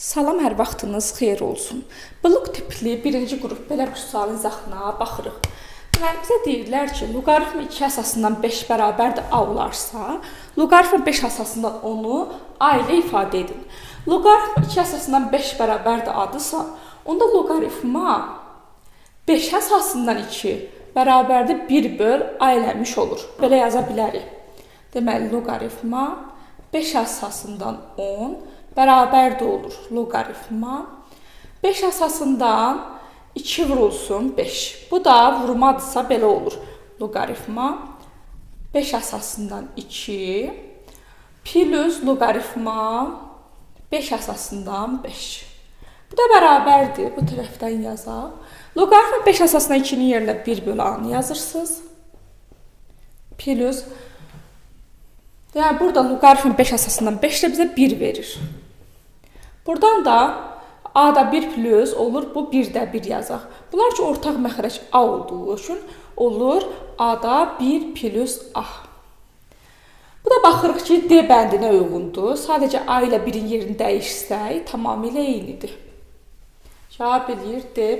Salam, hər vaxtınız xeyir olsun. Blok tipli birinci qrup belə bir sualın izahına baxırıq. Deməli, bizə deyirlər ki, loqaritm 2 əsasından 5 bərabərdir A olarsa, loqaritm 5 əsasından 10-u A ilə ifadə edin. Loqaritm 2 əsasından 5 bərabərdir A-dırsa, onda loqaritma 5 əsasından 2 bərabərdir 1 böl A eləmiş olur. Belə yaza bilərik. Deməli, loqaritma 5 əsasından 10 bərabərdir olur loqaritma 5 əsasından 2 vurulsun 5. Bu da vurmadırsa belə olur. Loqaritma 5 əsasından 2 plus loqaritma 5 əsasından 5. Bu da bərabərdir. Bu tərəfdən yazaq. Loqaritma 5 əsasından 2-nin yerinə 1 bölü A-nı yazırsınız. Plus yəni burada loqaritm 5 əsasından 5 də bizə 1 verir. Buradan da A-da 1 plus olur, bu 1-də 1 yazaq. Bunlar ki, ortaq məxrəc A olduğu üçün olur A-da 1 plus A. Bu da baxırıq ki, D bəndinə uyğundur. Sadəcə A ilə 1-in yerini dəyişsək, tamamilə eynidir. Cavab eləyir D.